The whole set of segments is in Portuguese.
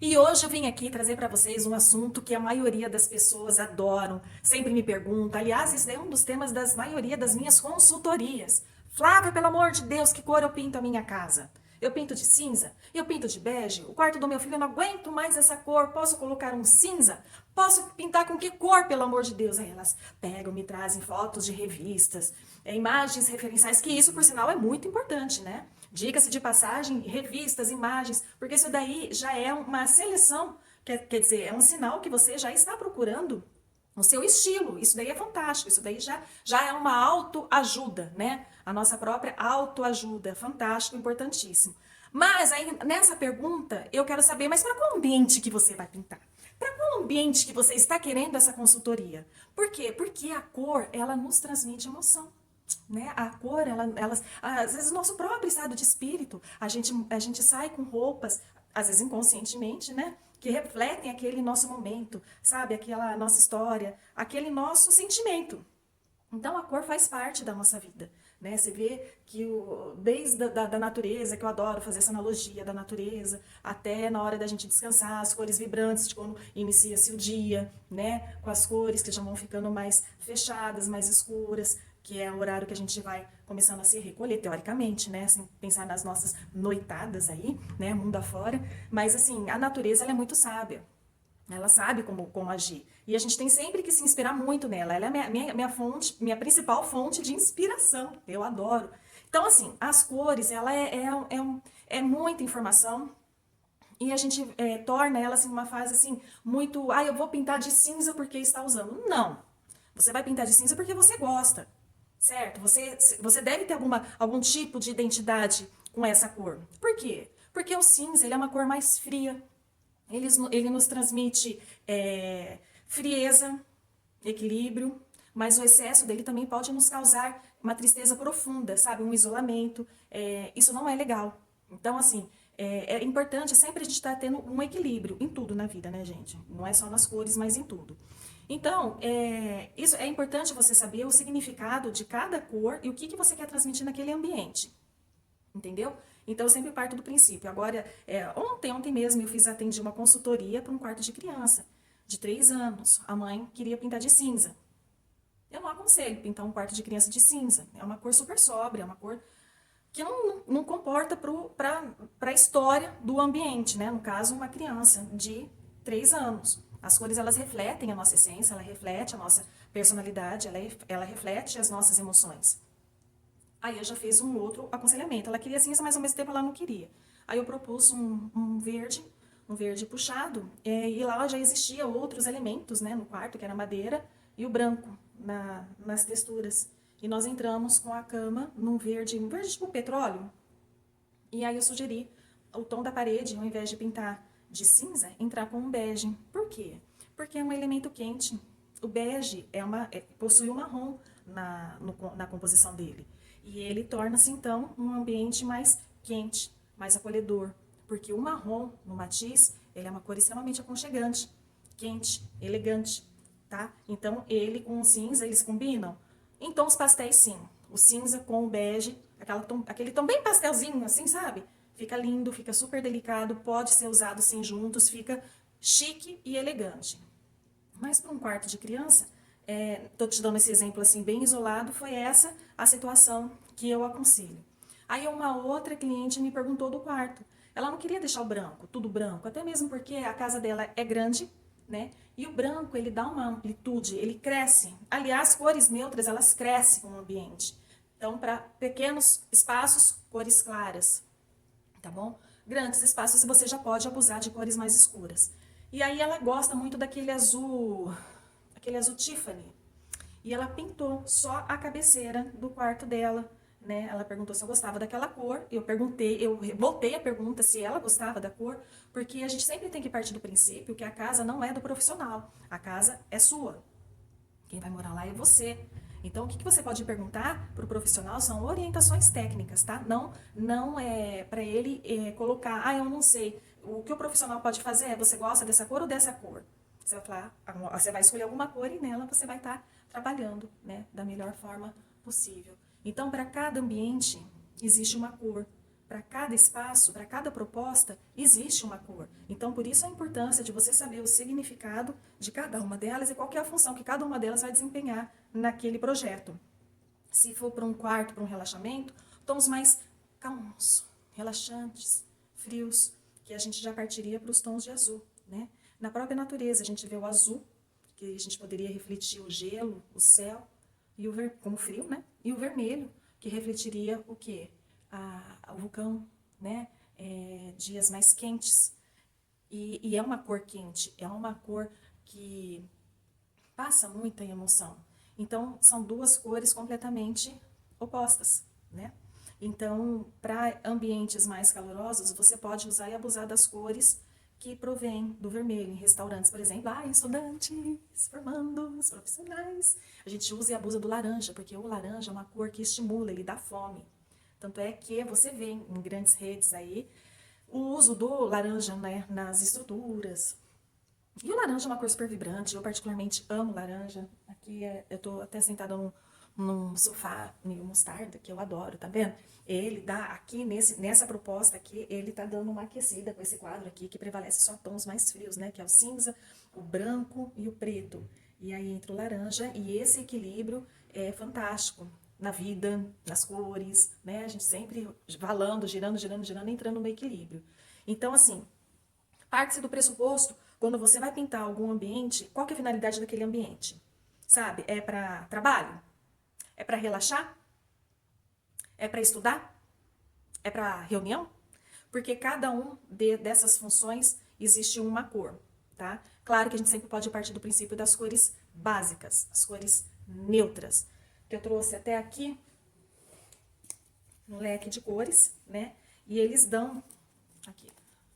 E hoje eu vim aqui trazer para vocês um assunto que a maioria das pessoas adoram, sempre me pergunta. Aliás, esse é um dos temas das maioria das minhas consultorias. Flávia, pelo amor de Deus, que cor eu pinto a minha casa? Eu pinto de cinza? Eu pinto de bege? O quarto do meu filho eu não aguento mais essa cor. Posso colocar um cinza? Posso pintar com que cor, pelo amor de Deus? Aí elas pegam, me trazem fotos de revistas, imagens referenciais, que isso, por sinal, é muito importante, né? Diga-se de passagem, revistas, imagens, porque isso daí já é uma seleção, quer dizer, é um sinal que você já está procurando o seu estilo. Isso daí é fantástico, isso daí já é uma autoajuda, né? A nossa própria autoajuda, fantástico, importantíssimo. Mas aí, nessa pergunta, eu quero saber, mas para qual ambiente que você vai pintar? Para qual ambiente que você está querendo essa consultoria? Por quê? Porque a cor, ela nos transmite emoção. Né? A cor, às vezes, o nosso próprio estado de espírito, a gente sai com roupas, às vezes inconscientemente, né? Que refletem aquele nosso momento, sabe? Aquela nossa história, aquele nosso sentimento. Então a cor faz parte da nossa vida, né? Você vê que desde da natureza, que eu adoro fazer essa analogia da natureza, até na hora da gente descansar, as cores vibrantes de quando inicia-se o dia, né? Com as cores que já vão ficando mais fechadas, mais escuras, que é o horário que a gente vai começando a se recolher, teoricamente, né? Sem pensar nas nossas noitadas aí, né? Mundo afora. Mas assim, a natureza ela é muito sábia. Ela sabe como agir. E a gente tem sempre que se inspirar muito nela. Ela é a minha fonte, minha principal fonte de inspiração. Eu adoro. Então, assim, as cores, ela é muita informação. E a gente torna ela assim, uma fase assim, muito. Ah, eu vou pintar de cinza porque está usando. Não. Você vai pintar de cinza porque você gosta. Certo? Você deve ter algum tipo de identidade com essa cor. Por quê? Porque o cinza ele é uma cor mais fria, ele nos transmite frieza, equilíbrio, mas o excesso dele também pode nos causar uma tristeza profunda, sabe? Um isolamento. Isso não é legal. Então, assim, é importante sempre a gente estar tendo um equilíbrio em tudo na vida, né, gente? Não é só nas cores, mas em tudo. Então, isso é importante você saber o significado de cada cor e o que você quer transmitir naquele ambiente. Entendeu? Então eu sempre parto do princípio. Agora, ontem mesmo eu atendi uma consultoria para um quarto de criança, de 3 anos. A mãe queria pintar de cinza. Eu não aconselho pintar um quarto de criança de cinza. É uma cor super sóbria, é uma cor que não comporta para a história do ambiente, né? No caso, uma criança de 3 anos. As cores, elas refletem a nossa essência, ela reflete a nossa personalidade, ela reflete as nossas emoções. Aí eu já fiz um outro aconselhamento. Ela queria cinza, mas ao mesmo tempo ela não queria. Aí eu propus um verde puxado, e lá já existia outros elementos, né, no quarto, que era madeira e o branco nas texturas. E nós entramos com a cama um verde tipo petróleo. E aí eu sugeri o tom da parede, ao invés de pintar de cinza, entrar com um bege. Por quê? Porque é um elemento quente. O bege possui um marrom na composição dele. E ele torna-se, então, um ambiente mais quente, mais acolhedor. Porque o marrom, no matiz, ele é uma cor extremamente aconchegante, quente, elegante, tá? Então, ele com o cinza, eles combinam. Em tons pastéis, sim. O cinza com o bege, aquele tom bem pastelzinho, assim, sabe? Fica lindo, fica super delicado, pode ser usado, sim, juntos, fica chique e elegante. Mas para um quarto de criança, tô te dando esse exemplo assim bem isolado, foi essa a situação que eu aconselho. Aí uma outra cliente me perguntou do quarto. Ela não queria deixar o branco, tudo branco, até mesmo porque a casa dela é grande, né? E o branco, ele dá uma amplitude, ele cresce. Aliás, cores neutras, elas crescem com o ambiente. Então, para pequenos espaços, cores claras, tá bom? Grandes espaços você já pode abusar de cores mais escuras. E aí ela gosta muito aquele azul Tiffany. E ela pintou só a cabeceira do quarto dela, né? Ela perguntou se eu gostava daquela cor. Eu voltei a pergunta se ela gostava da cor, porque a gente sempre tem que partir do princípio que a casa não é do profissional, a casa é sua. Quem vai morar lá é você. Então, o que você pode perguntar para o profissional são orientações técnicas, tá? Não é para ele colocar, eu não sei. O que o profissional pode fazer é, você gosta dessa cor ou dessa cor? Você vai falar, você vai escolher alguma cor e nela você vai estar trabalhando, né, da melhor forma possível. Então, para cada ambiente existe uma cor. para cada espaço, para cada proposta, existe uma cor. Então, por isso a importância de você saber o significado de cada uma delas e qual que é a função que cada uma delas vai desempenhar naquele projeto. Se for para um quarto, para um relaxamento, tons mais calmos, relaxantes, frios, que a gente já partiria para os tons de azul, né? Na própria natureza, a gente vê o azul, que a gente poderia refletir o gelo, o céu, e como frio, né? E o vermelho, que refletiria o quê? O vulcão, né? Dias mais quentes. E é uma cor quente, é uma cor que passa muita emoção. Então, são duas cores completamente opostas, né? Então, para ambientes mais calorosos, você pode usar e abusar das cores que provém do vermelho. Em restaurantes, por exemplo, estudantes, formandos, profissionais. A gente usa e abusa do laranja, porque o laranja é uma cor que estimula, ele dá fome. Tanto é que você vê em grandes redes aí o uso do laranja, né, nas estruturas. E o laranja é uma cor super vibrante, eu particularmente amo laranja. Aqui eu tô até sentada num sofá meio mostarda, que eu adoro, tá vendo? Ele dá aqui, nessa proposta aqui, ele tá dando uma aquecida com esse quadro aqui, que prevalece só tons mais frios, né? Que é o cinza, o branco e o preto. E aí entra o laranja, e esse equilíbrio é fantástico na vida, nas cores, né? A gente sempre valando, girando, girando, girando, entrando no equilíbrio. Então, assim, parte-se do pressuposto, quando você vai pintar algum ambiente, qual que é a finalidade daquele ambiente? Sabe? É para trabalho? É para relaxar? É para estudar? É para reunião? Porque cada um dessas funções existe uma cor, tá? Claro que a gente sempre pode partir do princípio das cores básicas, as cores neutras. Que eu trouxe até aqui um leque de cores, né? E eles dão aqui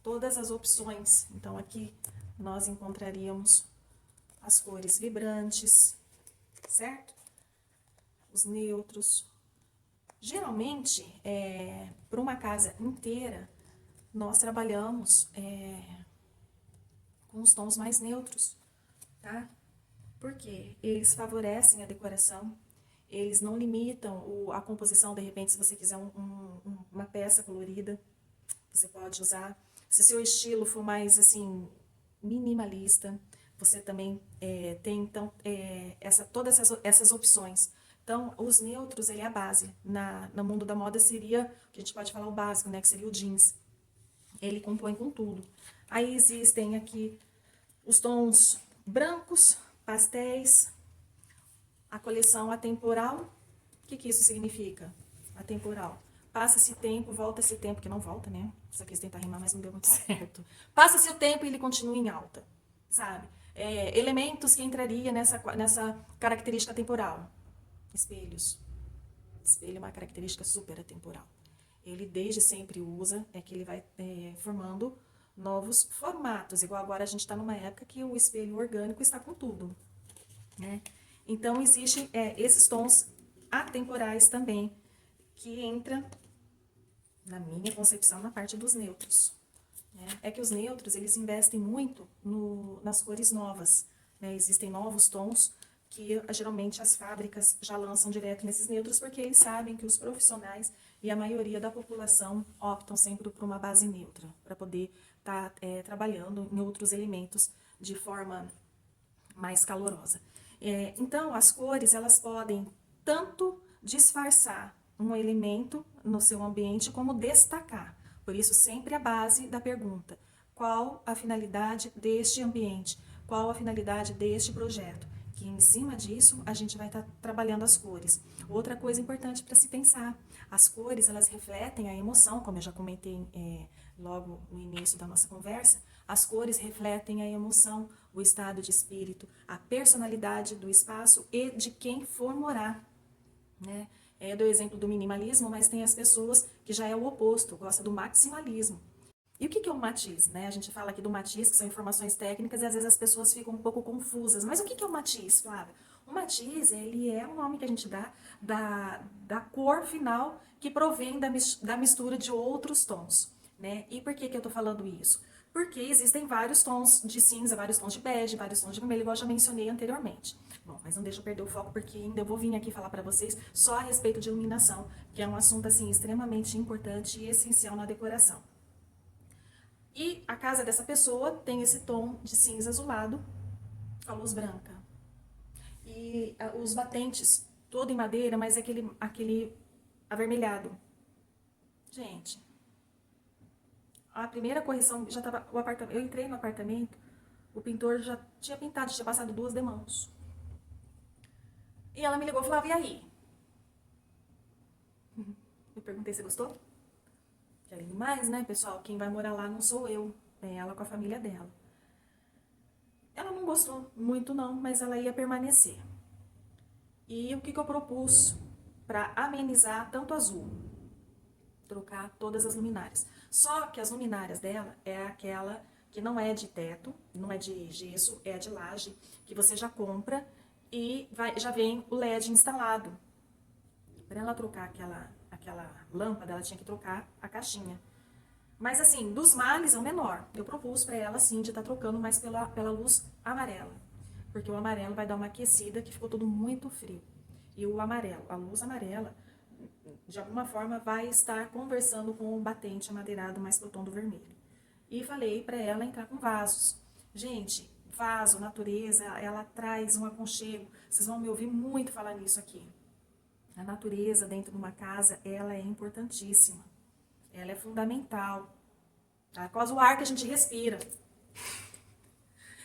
todas as opções. Então aqui nós encontraríamos as cores vibrantes, certo? Os neutros. Geralmente, para uma casa inteira, nós trabalhamos com os tons mais neutros, tá? Porque eles favorecem a decoração, eles não limitam a composição. De repente, se você quiser uma peça colorida, você pode usar. Se seu estilo for mais, assim, minimalista, você também tem, então, todas essas opções. Então, os neutros, ele é a base. No mundo da moda seria, que a gente pode falar o básico, né, que seria o jeans. Ele compõe com tudo. Aí existem aqui os tons brancos, pastéis, a coleção atemporal. O que isso significa? Atemporal. Passa-se tempo, volta-se tempo, que não volta, né? Só quis tentar rimar, mas não deu muito certo. Passa-se o tempo e ele continua em alta, sabe? Elementos que entraria nessa característica temporal. Espelhos. Espelho é uma característica super atemporal. Ele desde sempre usa, que ele vai formando novos formatos. Igual agora a gente está numa época que o espelho orgânico está com tudo, né? Então, existem esses tons atemporais também, que entra, na minha concepção, na parte dos neutros, né? É que os neutros, eles investem muito nas cores novas, né? Existem novos tons que geralmente as fábricas já lançam direto nesses neutros, porque eles sabem que os profissionais e a maioria da população optam sempre por uma base neutra, para poder estar trabalhando em outros elementos de forma mais calorosa. Então, as cores, elas podem tanto disfarçar um elemento no seu ambiente, como destacar. Por isso, sempre a base da pergunta: qual a finalidade deste ambiente? Qual a finalidade deste projeto? Que em cima disso, a gente vai estar trabalhando as cores. Outra coisa importante para se pensar: as cores, elas refletem a emoção, como eu já comentei logo no início da nossa conversa. As cores refletem a emoção, o estado de espírito, a personalidade do espaço e de quem for morar, né? Eu dou o exemplo do minimalismo, mas tem as pessoas que já é o oposto, gosta do maximalismo. E o que é o matiz, né? A gente fala aqui do matiz, que são informações técnicas, e às vezes as pessoas ficam um pouco confusas. Mas o que é o matiz, Flávia? O matiz, ele é o nome que a gente dá da cor final que provém da mistura de outros tons, né? E por que eu tô falando isso? porque existem vários tons de cinza, vários tons de bege, vários tons de vermelho, igual eu já mencionei anteriormente. Bom, mas não deixa eu perder o foco, porque ainda eu vou vir aqui falar para vocês só a respeito de iluminação, que é um assunto assim extremamente importante e essencial na decoração. E a casa dessa pessoa tem esse tom de cinza azulado, a luz branca. E os batentes, todo em madeira, mas aquele avermelhado. Gente, a primeira correção já estava. Eu entrei no apartamento, o pintor já tinha pintado, tinha passado 2 demãos. E ela me ligou e falava, e aí? Eu perguntei se gostou. Que além do mais, né, pessoal, quem vai morar lá não sou eu, é ela com a família dela. Ela não gostou muito não, mas ela ia permanecer. E o que eu propus para amenizar tanto azul? Trocar todas as luminárias. Só que as luminárias dela é aquela que não é de teto, não é de gesso, é de laje, que você já compra e já vem o LED instalado. Para ela trocar aquela lâmpada, ela tinha que trocar a caixinha. Mas assim, dos males é o menor. Eu propus para ela, sim, de estar trocando mais pela luz amarela. Porque o amarelo vai dar uma aquecida, que ficou tudo muito frio. E o amarelo, a luz amarela, de alguma forma vai estar conversando com o batente amadeirado mais pro tom do vermelho. E falei para ela entrar com vasos. Gente, vaso, natureza, ela traz um aconchego. Vocês vão me ouvir muito falar nisso aqui. A natureza dentro de uma casa, ela é importantíssima. Ela é fundamental. Tá? Quase o ar que a gente respira.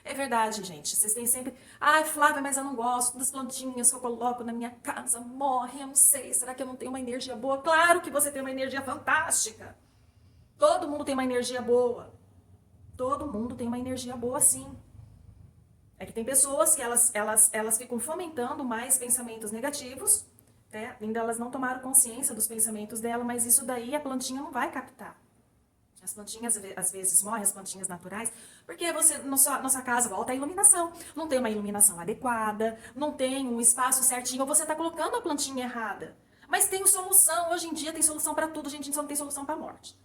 É verdade, gente. Vocês têm sempre... Ai, Flávia, mas eu não gosto das plantinhas que eu coloco na minha casa. Morrem, eu não sei. Será que eu não tenho uma energia boa? Claro que você tem uma energia fantástica. Todo mundo tem uma energia boa. Todo mundo tem uma energia boa, sim. É que tem pessoas que elas ficam fomentando mais pensamentos negativos, né? Ainda elas não tomaram consciência dos pensamentos dela, mas isso daí a plantinha não vai captar. As plantinhas, às vezes, morrem, as plantinhas naturais, porque você, na sua casa, volta a iluminação. Não tem uma iluminação adequada, não tem um espaço certinho, ou você está colocando a plantinha errada. Mas tem solução, hoje em dia tem solução para tudo, a gente só não tem solução para a morte.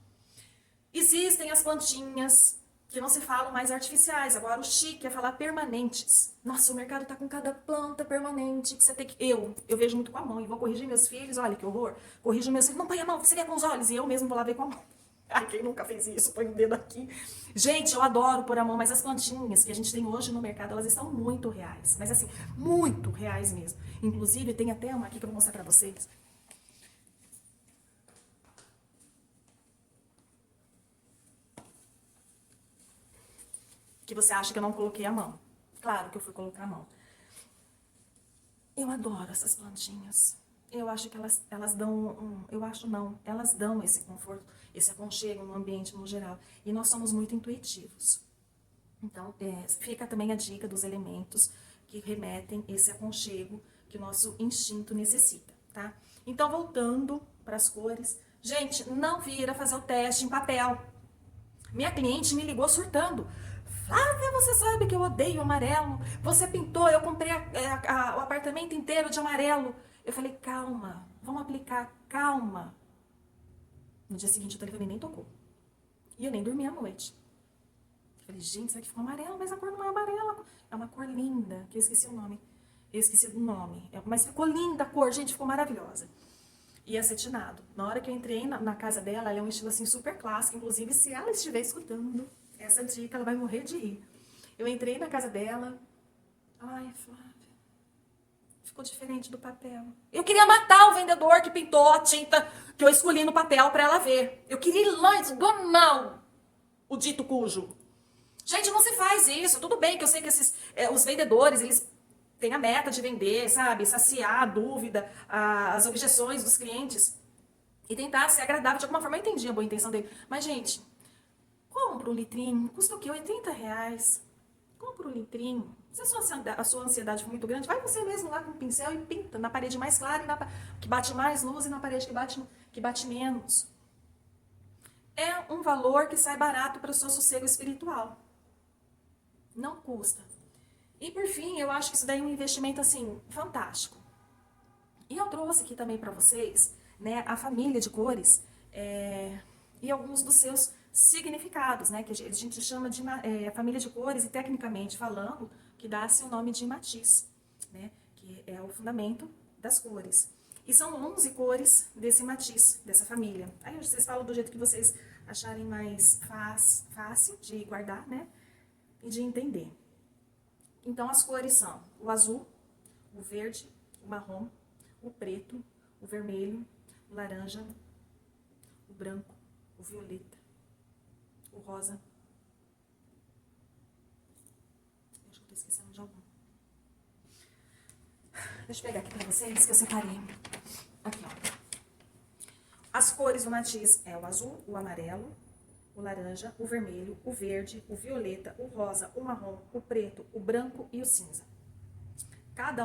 Existem as plantinhas que não se falam mais artificiais, agora o chique é falar permanentes. Nossa, o mercado tá com cada planta permanente que você tem que... Eu vejo muito com a mão e vou corrigir meus filhos, olha que horror. Corrijo meus filhos, não põe a mão, você vê com os olhos, e eu mesmo vou lá ver com a mão. Ai, quem nunca fez isso? Põe o dedo aqui. Gente, eu adoro pôr a mão, mas as plantinhas que a gente tem hoje no mercado, elas estão muito reais. Mas assim, muito reais mesmo. Inclusive, tem até uma aqui que eu vou mostrar pra vocês. Que você acha que eu não coloquei a mão. Claro que eu fui colocar a mão. Eu adoro essas plantinhas. Eu acho que elas dão, eu acho não, elas dão esse conforto, esse aconchego no ambiente no geral. E nós somos muito intuitivos. Então, fica também a dica dos elementos que remetem esse aconchego que o nosso instinto necessita, tá? Então, voltando para as cores. Gente, não vira fazer o teste em papel. Minha cliente me ligou surtando. Flávia, você sabe que eu odeio amarelo. Você pintou, eu comprei o apartamento inteiro de amarelo. Eu falei, calma, vamos aplicar, calma. No dia seguinte o telefone nem tocou. E eu nem dormi à noite. Eu falei, gente, isso aqui ficou amarelo, mas a cor não é amarela. É uma cor linda, que eu esqueci o nome. Eu esqueci do nome. Mas ficou linda a cor, gente, ficou maravilhosa. E acetinado. Na hora que eu entrei na casa dela, ela é um estilo assim super clássico. Inclusive, se ela estiver escutando essa dica, ela vai morrer de rir. Eu entrei na casa dela. Ai, Flávia, ficou diferente do papel. Eu queria matar o vendedor que pintou a tinta que eu escolhi no papel pra ela ver. Eu queria ir lá esganar o dito cujo. Gente, não se faz isso. Tudo bem que eu sei que os vendedores, eles têm a meta de vender, sabe? Saciar a dúvida, as objeções dos clientes. E tentar ser agradável de alguma forma. Eu entendi a boa intenção dele. Mas, gente, compra um litrinho. Custa o quê? R$ 80. Compra um litrinho. Se a sua ansiedade for muito grande, vai você mesmo lá com um pincel e pinta na parede mais clara, que bate mais luz, e na parede que bate menos. É um valor que sai barato para o seu sossego espiritual. Não custa. E por fim, eu acho que isso daí é um investimento assim, fantástico. E eu trouxe aqui também para vocês, né, a família de cores e alguns dos seus significados, né, que a gente chama de família de cores e, tecnicamente falando, que dá-se o nome de matiz, né, que é o fundamento das cores. E são 11 cores desse matiz, dessa família. Aí vocês falam do jeito que vocês acharem mais fácil de guardar, né, e de entender. Então as cores são o azul, o verde, o marrom, o preto, o vermelho, o laranja, o branco, o violeta, o rosa. Acho que eu tô esquecendo de algum. Deixa eu pegar aqui pra vocês que eu separei. Aqui, ó. As cores do matiz é o azul, o amarelo, o laranja, o vermelho, o verde, o violeta, o rosa, o marrom, o preto, o branco e o cinza. Cada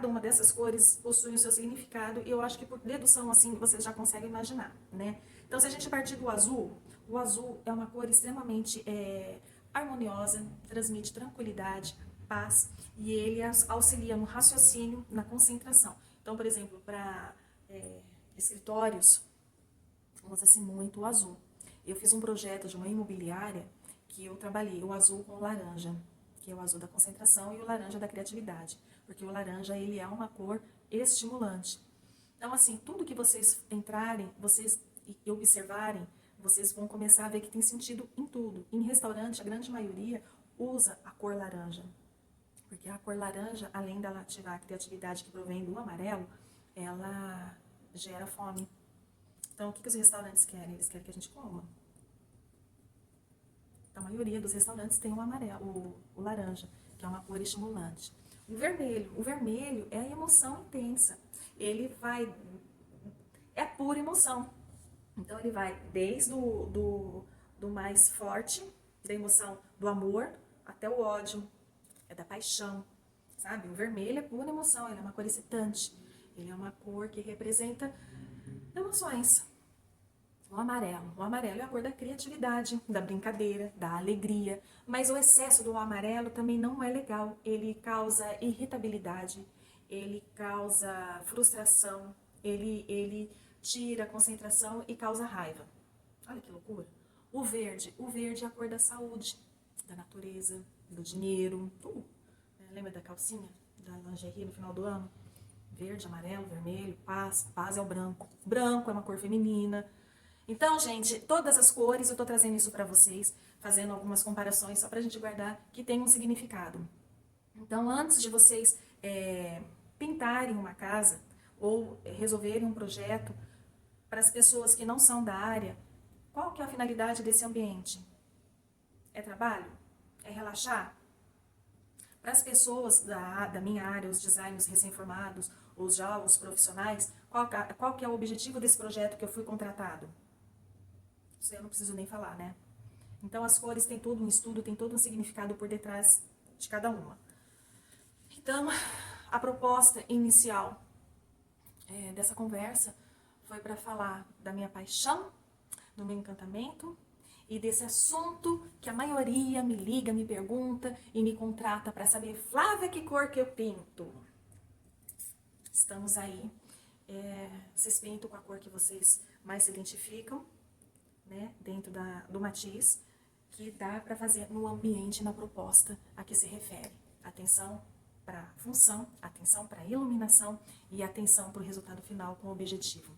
uma dessas cores possui o seu significado e eu acho que por dedução assim vocês já conseguem imaginar, né? Então se a gente partir do azul, o azul é uma cor extremamente harmoniosa, transmite tranquilidade, paz e ele auxilia no raciocínio, na concentração. Então, por exemplo, para escritórios, usa-se muito o azul. Eu fiz um projeto de uma imobiliária que eu trabalhei o azul com o laranja, que é o azul da concentração e o laranja da criatividade, porque o laranja ele é uma cor estimulante. Então, assim, tudo que vocês entrarem, vocês e observarem, vocês vão começar a ver que tem sentido em tudo. Em restaurante, a grande maioria usa a cor laranja, porque a cor laranja, além dela ativar a criatividade que provém do amarelo, ela gera fome. Então, o que os restaurantes querem? Eles querem que a gente coma. A maioria dos restaurantes tem o amarelo, o laranja, que é uma cor estimulante. O vermelho é a emoção intensa. Ele vai, é pura emoção. Então ele vai desde do mais forte, da emoção do amor, até o ódio, é da paixão, sabe? O vermelho é pura emoção, ele é uma cor excitante. Ele é uma cor que representa emoções. O amarelo é a cor da criatividade, da brincadeira, da alegria, mas o excesso do amarelo também não é legal. Ele causa irritabilidade, ele causa frustração, ele tira a concentração e causa raiva. Olha que loucura. O verde é a cor da saúde, da natureza, do dinheiro, tudo. Lembra da calcinha, da lingerie no final do ano? Verde, amarelo, vermelho, paz é o branco. Branco é uma cor feminina. Então, gente, todas as cores, eu tô trazendo isso pra vocês, fazendo algumas comparações só pra gente guardar que tem um significado. Então, antes de vocês pintarem uma casa ou resolverem um projeto para as pessoas que não são da área, qual que é a finalidade desse ambiente? É trabalho? É relaxar? Para as pessoas da minha área, os designers recém-formados, os profissionais, qual que é o objetivo desse projeto que eu fui contratado? Isso eu não preciso nem falar, né? Então as cores têm todo um estudo, tem todo um significado por detrás de cada uma. Então, a proposta inicial dessa conversa foi para falar da minha paixão, do meu encantamento e desse assunto que a maioria me liga, me pergunta e me contrata para saber, Flávia, que cor que eu pinto? Estamos aí. Vocês pintam com a cor que vocês mais se identificam, né, dentro do matiz, que dá para fazer no ambiente, na proposta a que se refere. Atenção para a função, atenção para a iluminação e atenção para o resultado final com o objetivo.